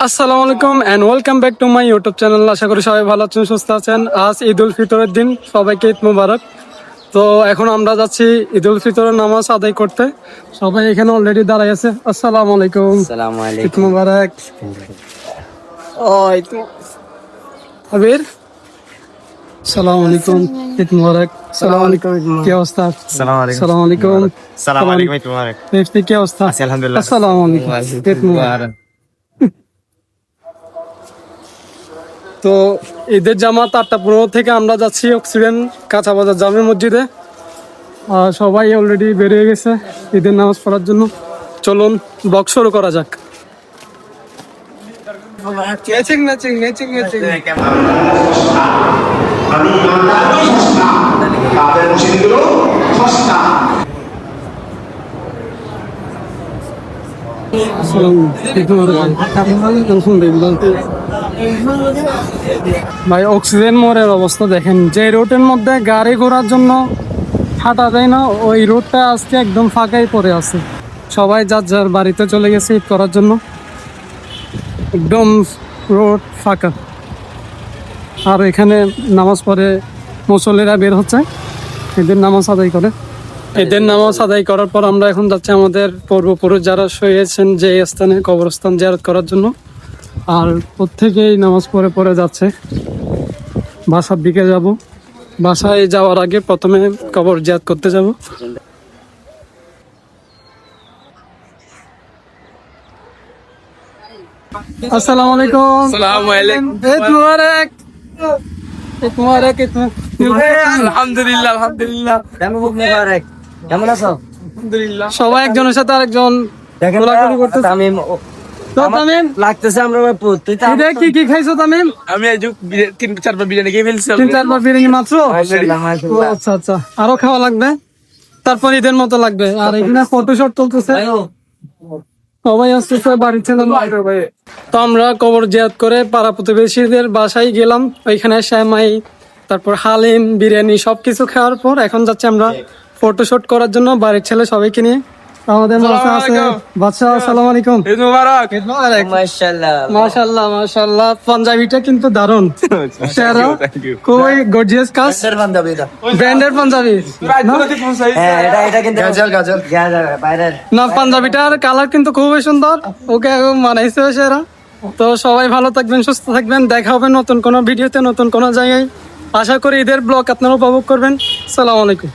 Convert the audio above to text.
আসসালামু আলাইকুম and welcome back to my YouTube channel. আশা করি সবাই ভালো আছেন, সুস্থ আছেন। আজ ঈদ উল ফিতরের দিন, সবাইকে ঈদ মুবারক। তো এখন আমরা যাচ্ছি ঈদ উল ফিতরের নামাজ আদায় করতে। সবাই এখানে অলরেডি দাঁড়াই আছে। আসসালামু আলাইকুম, আসসালামু ঈদ আলাইকুম। মুবারক। আবির, আসসালামু আলাইকুম, ঈদ মুবারক। আসসালামু আলাইকুম, কি অবস্থা? আসসালামু আলাইকুম। আসসালামু আলাইকুম। আসসালামু আলাইকুম, ঈদ মুবারক। মিফতি, কি অবস্থা? আছি আলহামদুলিল্লাহ। আসসালামু আলাইকুম, ঈদ মুবারক। তো ঈদের জামাত 8:15 থেকে আমরা যাচ্ছি অক্সিজেন কাঁচাবাজার জামে মসজিদে। সবাই অলরেডি বেরিয়ে গেছে ঈদের নামাজ পড়ার জন্য। চলুন ব্লগ শুরু করা যাক। ভাই, অক্সিজেন মোড়ের অবস্থা দেখেন। যে রোডের মধ্যে গাড়ি ঘোড়ার জন্য হাঁটা যায় না, ওই রোডটা আজকে একদম ফাঁকাই পড়ে আছে। সবাই যার যার বাড়িতে চলে গেছে ঈদ করার জন্য। একদম রোড ফাঁকা। আর এখানে নামাজ পড়ে মুসল্লিরা বের হচ্ছে ঈদের নামাজ আদায় করে। ঈদের নামাজ আদায় করার পর আমরা এখন যাচ্ছি আমাদের পূর্বপুরুষ যারা শুয়েছেন যে স্থানে, কবরস্থান জিয়ারত করার জন্য। আর প্রত্যেকেই নামাজ পড়ে পড়ে যাচ্ছে। বাসার দিকে যাব। বাসায় যাওয়ার আগে প্রথমে কবর জিয়ারত করতে যাব। আসসালামু আলাইকুম। আসসালামু আলাইকুম। ঈদ মুবারক। ঈদ মুবারক, ঈদ মুবারক। আলহামদুলিল্লাহ, আলহামদুলিল্লাহ। মুবারক। কেমন আছো? আলহামদুলিল্লাহ। সবাই একজনের সাথে আরেকজন কোলাকুলি করতেছে। তামিম তো তামিম, লাগতেছে আমরা পুত তুই তো ঈদে কি কি খাইছো তামিম? আমি আজ 3-4 বিরিয়ানি খেয়ে ফেলছি। 3-4 বিরিয়ানি মাত্র? মাশাআল্লাহ, ও, মাশাআল্লাহ। আচ্ছা আচ্ছা, আরো খাওয়া লাগবে, তারপর ঈদের মতো লাগবে। আর এখানে ফটোশুট চলতেছে, সবাই আসতেছে বাড়ির ছেলে। তো আমরা কবর জিয়ারত করে পাড়া প্রতিবেশীদের বাসায় গেলাম। ওইখানে শ্যামাই, তারপর হালিম, বিরিয়ানি সবকিছু খাওয়ার পর এখন যাচ্ছি আমরা ফটোশুট করার জন্য বাড়ির ছেলে সবাইকে নিয়ে। আমাদের মাঝে আছে বাদশা। আসসালামু আলাইকুম। ঈদ মুবারক। ঈদ মুবারক। মাশাআল্লাহ। মাশাআল্লাহ, মাশাআল্লাহ। পাঞ্জাবিটা কিন্তু দারুণ। সেরা, Thank you. খুবই গর্জিয়াস কাজ। স্যার বান্দাবি এটা। ব্র্যান্ডের পাঞ্জাবি হ্যাঁ, এটা কিন্তু গাজল গাজল বাইরের। না, পাঞ্জাবিটার কালার কিন্তু খুবই সুন্দর। ওকে মানাইছে সেরা। তো সবাই ভালো থাকবেন, সুস্থ থাকবেন। দেখা হবে নতুন কোনো ভিডিওতে, নতুন কোনো জায়গায়। আশা করি ঈদের ব্লগ আপনারা উপভোগ করবেন। আসসালামু আলাইকুম।